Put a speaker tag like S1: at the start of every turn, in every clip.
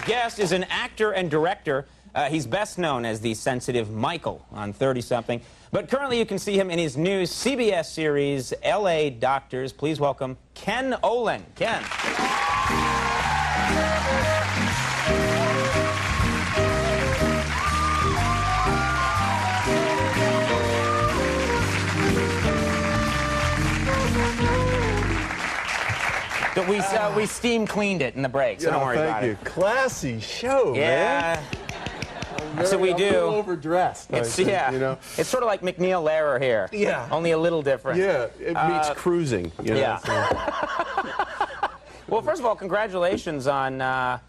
S1: guest is an actor and director. He's best known as the sensitive Michael on 30-something. But currently you can see him in his new CBS series, L.A. Doctors. Please welcome Ken Olin. Ken. We steam cleaned it in the break, so don't worry about it.
S2: Thank you. Classy show, man.
S1: That's what we do.
S2: A little overdressed.
S1: It's,
S2: you know?
S1: It's sort of like McNeil Lehrer here.
S2: Yeah.
S1: Only a little different.
S2: Yeah, it meets cruising. You know,
S1: yeah.
S2: So.
S1: Well, first of all, congratulations on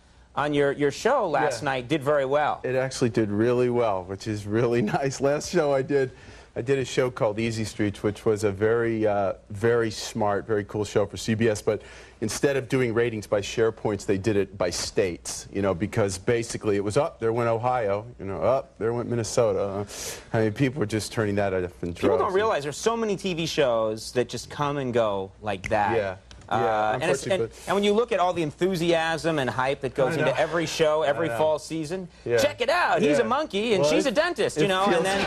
S1: your show last night. Did very well.
S2: It actually did really well, which is really nice. Last show I did a show called Easy Streets, which was a very smart, very cool show for CBS. But instead of doing ratings by share points, they did it by states. You know, because basically it was up there went Ohio, you know, up there went Minnesota. I mean, people were just turning that up in droves.
S1: People don't realize there's so many TV shows that just come and go like that.
S2: Yeah.
S1: And when you look at all the enthusiasm and hype that goes into every show, every fall season, check it out. He's a monkey and she's a dentist, you know, and then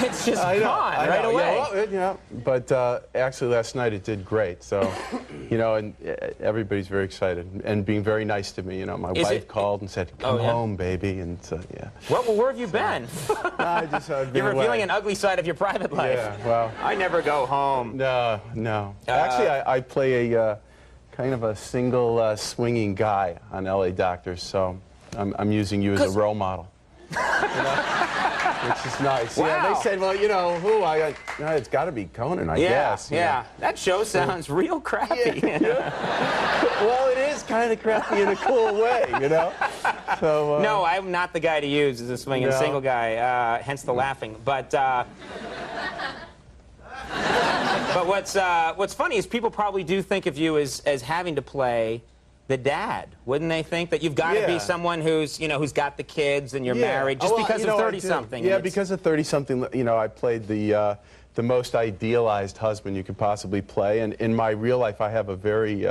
S1: it's just gone right away.
S2: Yeah, but actually last night it did great. So, you know, and everybody's very excited and being very nice to me. You know, my wife called and said, "Come home, baby," and so yeah.
S1: Well, where have you been? You're revealing an ugly side of your private life.
S2: Yeah, well,
S1: I never go home.
S2: No. Actually, I play a kind of a single swinging guy on L.A. Doctors, so I'm using you as a role model. You know? Which is nice.
S1: Wow.
S2: Yeah, they said, well, you know, it's got to be Conan, I guess.
S1: Yeah, that show sounds real crappy.
S2: Well, it is kind of crappy in a cool way, you know? So,
S1: no, I'm not the guy to use as a swinging single guy, hence the laughing. But what's funny is people probably do think of you as having to play the dad, wouldn't they think that you've got to be someone who's who's got the kids and you're married just because of 30-something?
S2: Yeah, because of 30-something, you know, I played the most idealized husband you could possibly play, and in my real life I have a very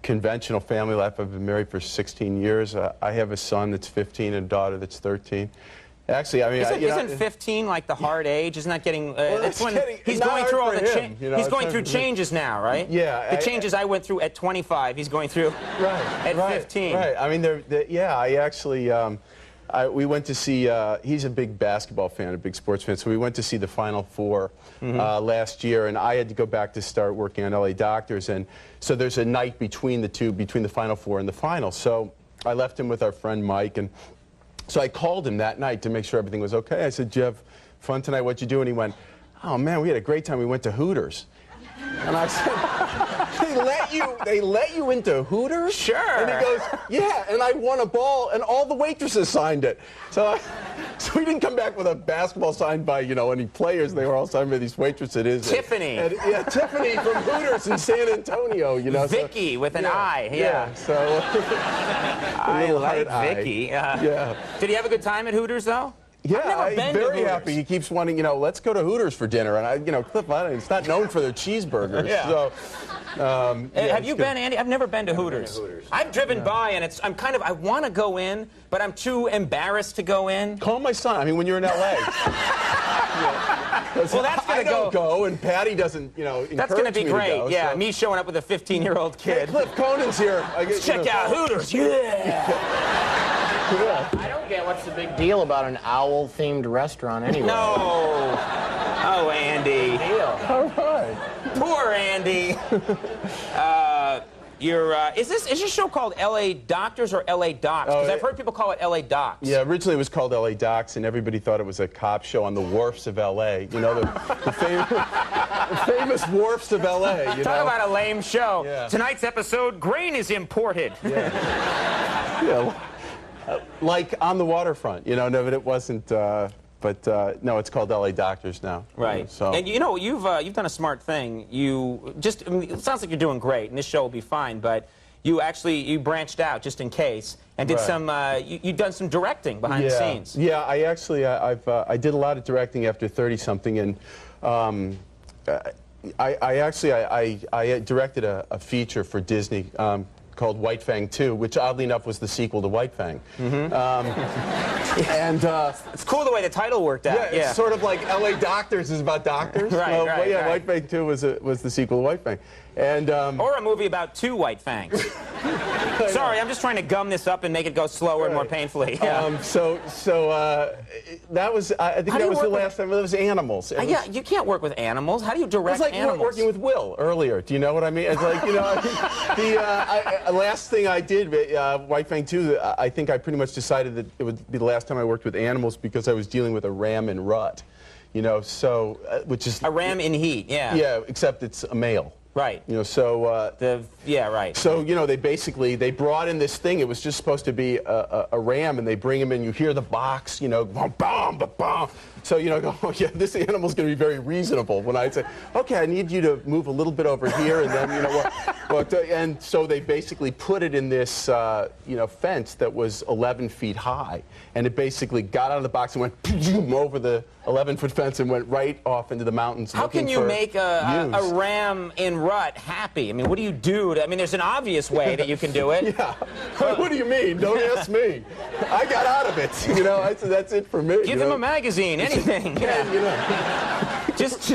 S2: conventional family life. I've been married for 16 years. I have a son that's 15 and a daughter that's 13. Actually, I mean,
S1: isn't 15 like the hard age? Isn't that getting? That's when he's going through all the he's going through changes now, right?
S2: Yeah.
S1: The changes I went through at 25, he's going through at 15.
S2: Right. I mean, I actually, we went to see. He's a big basketball fan, a big sports fan. So we went to see the Final Four last year, and I had to go back to start working on L.A. Doctors, and so there's a night between the Final Four and the final. So I left him with our friend Mike, and so I called him that night to make sure everything was okay. I said, "Did you have fun tonight? What'd you do?" And he went, "Oh man, we had a great time. We went to Hooters." And I said, they let you into Hooters?
S1: Sure.
S2: And he goes, "Yeah." And I won a ball, and all the waitresses signed it. So we didn't come back with a basketball signed by any players. They were all signed by these waitresses.
S1: Tiffany.
S2: Yeah, Tiffany from Hooters in San Antonio. You know.
S1: Vicky with an I.
S2: Yeah. So.
S1: I like Vicky. Did he have a good time at Hooters though?
S2: Yeah, he's very happy. He keeps wanting, let's go to Hooters for dinner. And Cliff, it's not known for their cheeseburgers. So,
S1: have you been, Andy? I've never been to Hooters. I've driven by, and I want to go in, but I'm too embarrassed to go in.
S2: Call my son. I mean, when you're in L.A.
S1: Well, that's going to
S2: go, and Patty doesn't, encourage me.
S1: That's going to be great.
S2: Go,
S1: yeah, me showing up with a 15-year-old kid.
S2: Hey, Cliff, Conan's here.
S1: Let's check out Hooters.
S3: I don't get what's the big deal about an owl-themed restaurant anyway.
S1: No. Oh, Andy.
S2: All right.
S1: Poor Andy. Is your show called L.A. Doctors or L.A. Docs? Because I've heard people call it L.A. Docs.
S2: Yeah, originally it was called L.A. Docs, and everybody thought it was a cop show on the wharfs of L.A. You know, the famous wharfs of L.A.
S1: Talk about a lame show.
S2: Yeah.
S1: Tonight's episode, grain is imported.
S2: Like on the waterfront, no, but it wasn't. But no, it's called L.A. Doctors now.
S1: Right.
S2: So.
S1: And you've done a smart thing. It sounds like you're doing great, and this show will be fine. But you branched out just in case and did some. You've done some directing behind the scenes.
S2: Yeah, I actually I did a lot of directing after 30-something, and I directed a feature for Disney called White Fang 2, which oddly enough was the sequel to White Fang.
S1: It's cool the way the title worked out.
S2: Yeah, it's sort of like L.A. Doctors is about doctors.
S1: Right.
S2: White Fang 2 was the sequel to White Fang. And,
S1: or a movie about 2 white fangs. Sorry, I'm just trying to gum this up and make it go slower and more painfully. Yeah.
S2: That was, I think that was the last time. It was animals.
S1: Yeah, you can't work with animals. How do you direct
S2: animals? It's like
S1: animals?
S2: working with Will earlier. Do you know what I mean? It's like, you know, the last thing I did, White Fang 2, I think I pretty much decided that it would be the last time I worked with animals because I was dealing with a ram in rut. You know, so, which is...
S1: A ram in heat, yeah.
S2: Yeah, except it's a male.
S1: Right.
S2: You know, so...
S1: yeah, right.
S2: So, you know, they brought in this thing. It was just supposed to be a ram, and they bring him in. You hear the box, you know, bam, bam, bam. So, you know, go, oh, yeah, this animal's going to be very reasonable. When I say, okay, I need you to move a little bit over here, and then, you know, and so they basically put it in this, you know, fence that was 11 feet high. And it basically got out of the box and went over the 11-foot fence and went right off into the mountains.
S1: How can you make a ram in rut happy? I mean, what do you do? I mean, there's an obvious way that you can do it.
S2: Yeah. What do you mean? Don't ask me. I got out of it. You know, that's it for me.
S1: Give him a magazine, anything.
S2: Yeah. You know.
S1: Just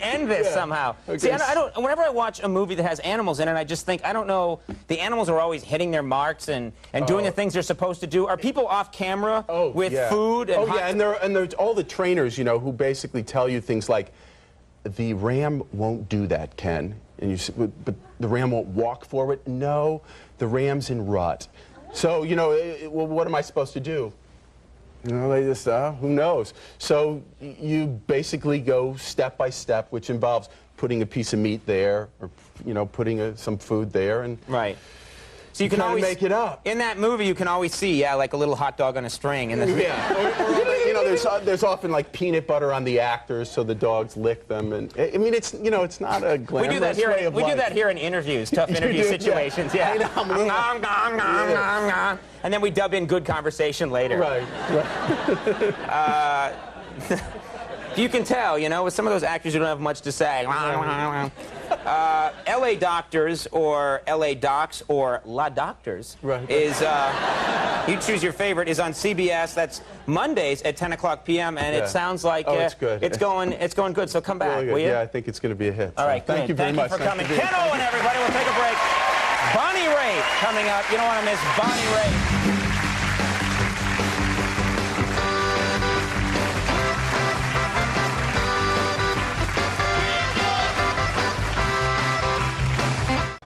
S1: end this somehow. Okay. See, I don't. Whenever I watch a movie that has animals in it, I just think, I don't know. The animals are always hitting their marks and doing the things they're supposed to do. Are people off camera with food? And
S2: and there's all the trainers, you know, who basically tell you things like, the ram won't do that, Ken. And you say, but the ram won't walk forward. No, the ram's in rut. So, you know, well, what am I supposed to do? You know, they just, who knows? So you basically go step by step, which involves putting a piece of meat there, or, you know, putting some food there, and
S1: right. So you can always
S2: make it up.
S1: In that movie, you can always see, like a little hot dog on a string. And
S2: yeah. Or, you know, there's often like peanut butter on the actors, so the dogs lick them. And I mean, it's, you know, it's not a glamorous way of life.
S1: We do that here in interviews, tough interview situations. Yeah. And then we dub in good conversation later.
S2: Right.
S1: You can tell, you know, with some of those actors who don't have much to say. L.A. Doctors or L.A. Docs or La Doctors is, you choose your favorite, is on CBS. That's Mondays at 10 o'clock p.m. And it sounds like
S2: it's good.
S1: It's going good. So come back, will you?
S2: Yeah, I think it's going to be a hit.
S1: All right,
S2: thank you very much.
S1: Thank you for coming. Ken Olin, everybody. We'll take a break. Bonnie Raitt coming up. You don't want to miss Bonnie Raitt.